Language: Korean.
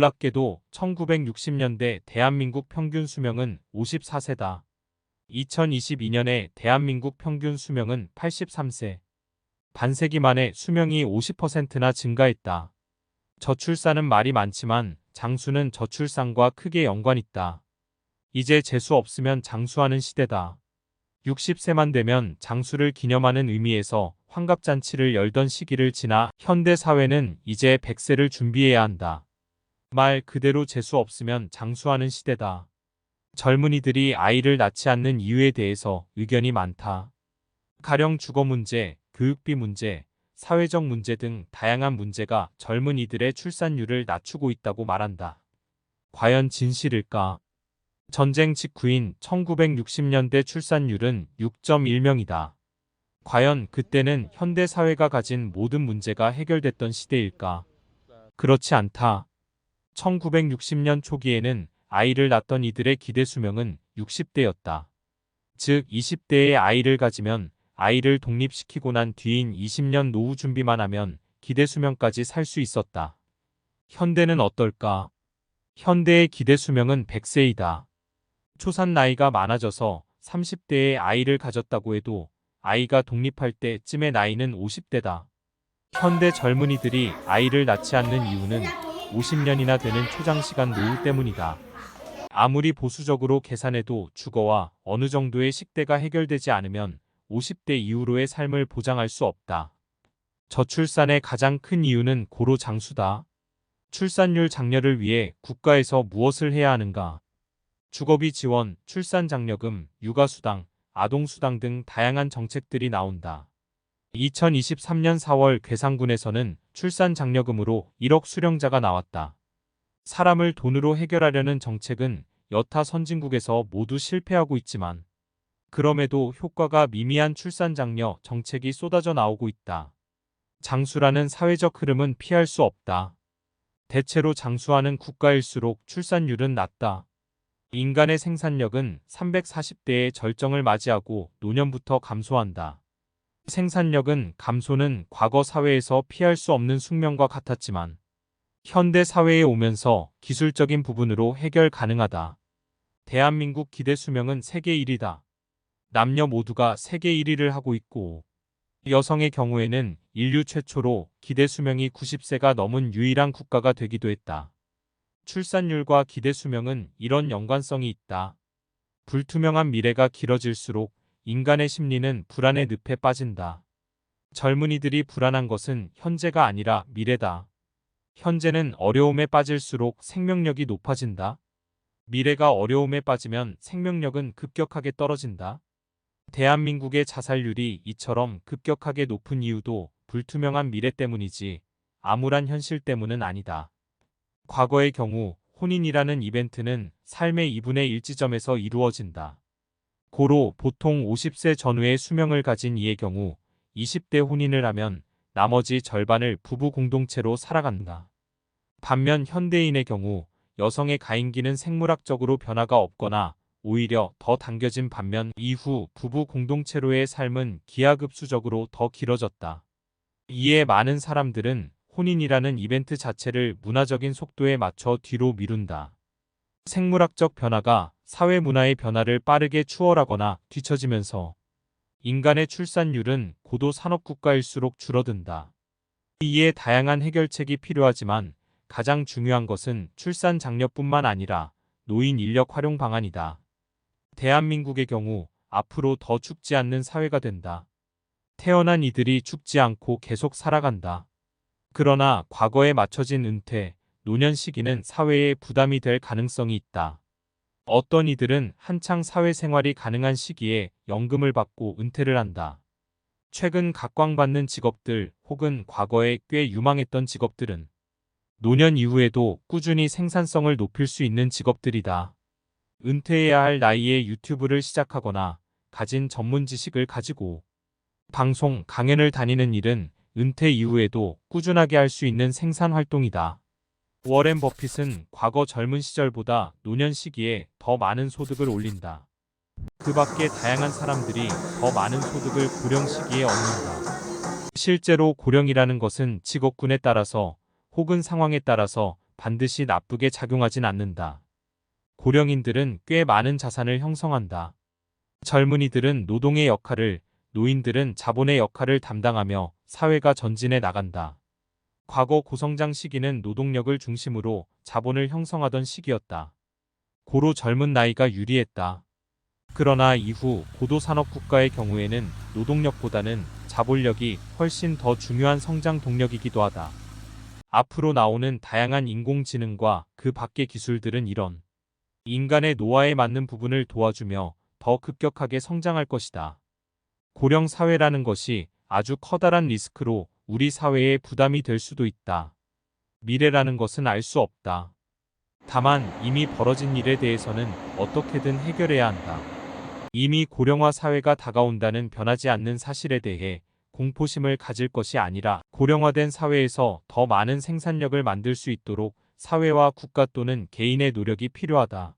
놀랍게도 1960년대 대한민국 평균 수명은 54세다. 2022년에 대한민국 평균 수명은 83세. 반세기 만에 수명이 50%나 증가했다. 저출산은 말이 많지만 장수는 저출산과 크게 연관있다. 이제 재수 없으면 장수하는 시대다. 60세만 되면 장수를 기념하는 의미에서 환갑잔치를 열던 시기를 지나 현대 사회는 이제 100세를 준비해야 한다. 말 그대로 재수 없으면 장수하는 시대다. 젊은이들이 아이를 낳지 않는 이유에 대해서 의견이 많다. 가령 주거 문제, 교육비 문제, 사회적 문제 등 다양한 문제가 젊은이들의 출산율을 낮추고 있다고 말한다. 과연 진실일까? 전쟁 직후인 1960년대 출산율은 6.1명이다. 과연 그때는 현대 사회가 가진 모든 문제가 해결됐던 시대일까? 그렇지 않다. 1960년 초기에는 아이를 낳던 이들의 기대 수명은 60대였다. 즉 20대에 아이를 가지면 아이를 독립시키고 난 뒤인 20년 노후 준비만 하면 기대 수명까지 살 수 있었다. 현대는 어떨까? 현대의 기대 수명은 100세이다. 초산 나이가 많아져서 30대에 아이를 가졌다고 해도 아이가 독립할 때쯤의 나이는 50대다. 현대 젊은이들이 아이를 낳지 않는 이유는 50년이나 되는 초장시간 노후 때문이다. 아무리 보수적으로 계산해도 주거와 어느 정도의 식대가 해결되지 않으면 50대 이후로의 삶을 보장할 수 없다. 저출산의 가장 큰 이유는 고로 장수다. 출산율 장려를 위해 국가에서 무엇을 해야 하는가? 주거비 지원, 출산장려금, 육아수당, 아동수당 등 다양한 정책들이 나온다. 2023년 4월 괴산군에서는 출산장려금으로 1억 수령자가 나왔다. 사람을 돈으로 해결하려는 정책은 여타 선진국에서 모두 실패하고 있지만 그럼에도 효과가 미미한 출산장려 정책이 쏟아져 나오고 있다. 장수라는 사회적 흐름은 피할 수 없다. 대체로 장수하는 국가일수록 출산율은 낮다. 인간의 생산력은 340대의 절정을 맞이하고 노년부터 감소한다. 생산력은 감소는 과거 사회에서 피할 수 없는 숙명과 같았지만 현대 사회에 오면서 기술적인 부분으로 해결 가능하다. 대한민국 기대 수명은 세계 1위다. 남녀 모두가 세계 1위를 하고 있고 여성의 경우에는 인류 최초로 기대 수명이 90세가 넘은 유일한 국가가 되기도 했다. 출산율과 기대 수명은 이런 연관성이 있다. 불투명한 미래가 길어질수록 인간의 심리는 불안의 늪에 빠진다. 젊은이들이 불안한 것은 현재가 아니라 미래다. 현재는 어려움에 빠질수록 생명력이 높아진다. 미래가 어려움에 빠지면 생명력은 급격하게 떨어진다. 대한민국의 자살률이 이처럼 급격하게 높은 이유도 불투명한 미래 때문이지 암울한 현실 때문은 아니다. 과거의 경우 혼인이라는 이벤트는 삶의 2분의 1 지점에서 이루어진다. 고로 보통 50세 전후의 수명을 가진 이의 경우 20대 혼인을 하면 나머지 절반을 부부 공동체로 살아간다. 반면 현대인의 경우 여성의 가임기는 생물학적으로 변화가 없거나 오히려 더 당겨진 반면 이후 부부 공동체로의 삶은 기하급수적으로 더 길어졌다. 이에 많은 사람들은 혼인이라는 이벤트 자체를 문화적인 속도에 맞춰 뒤로 미룬다. 생물학적 변화가 사회 문화의 변화를 빠르게 추월하거나 뒤처지면서 인간의 출산율은 고도 산업국가일수록 줄어든다. 이에 다양한 해결책이 필요하지만 가장 중요한 것은 출산 장려뿐만 아니라 노인 인력 활용 방안이다. 대한민국의 경우 앞으로 더 죽지 않는 사회가 된다. 태어난 이들이 죽지 않고 계속 살아간다. 그러나 과거에 맞춰진 은퇴, 노년 시기는 사회에 부담이 될 가능성이 있다. 어떤 이들은 한창 사회생활이 가능한 시기에 연금을 받고 은퇴를 한다. 최근 각광받는 직업들 혹은 과거에 꽤 유망했던 직업들은 노년 이후에도 꾸준히 생산성을 높일 수 있는 직업들이다. 은퇴해야 할 나이에 유튜브를 시작하거나 가진 전문 지식을 가지고 방송, 강연을 다니는 일은 은퇴 이후에도 꾸준하게 할 수 있는 생산 활동이다. 워렌 버핏은 과거 젊은 시절보다 노년 시기에 더 많은 소득을 올린다. 그 밖에 다양한 사람들이 더 많은 소득을 고령 시기에 얻는다. 실제로 고령이라는 것은 직업군에 따라서 혹은 상황에 따라서 반드시 나쁘게 작용하진 않는다. 고령인들은 꽤 많은 자산을 형성한다. 젊은이들은 노동의 역할을, 노인들은 자본의 역할을 담당하며 사회가 전진해 나간다. 과거 고성장 시기는 노동력을 중심으로 자본을 형성하던 시기였다. 고로 젊은 나이가 유리했다. 그러나 이후 고도산업 국가의 경우에는 노동력보다는 자본력이 훨씬 더 중요한 성장 동력이기도 하다. 앞으로 나오는 다양한 인공지능과 그 밖의 기술들은 이런 인간의 노화에 맞는 부분을 도와주며 더 급격하게 성장할 것이다. 고령 사회라는 것이 아주 커다란 리스크로 우리 사회에 부담이 될 수도 있다. 미래라는 것은 알 수 없다. 다만 이미 벌어진 일에 대해서는 어떻게든 해결해야 한다. 이미 고령화 사회가 다가온다는 변하지 않는 사실에 대해 공포심을 가질 것이 아니라 고령화된 사회에서 더 많은 생산력을 만들 수 있도록 사회와 국가 또는 개인의 노력이 필요하다.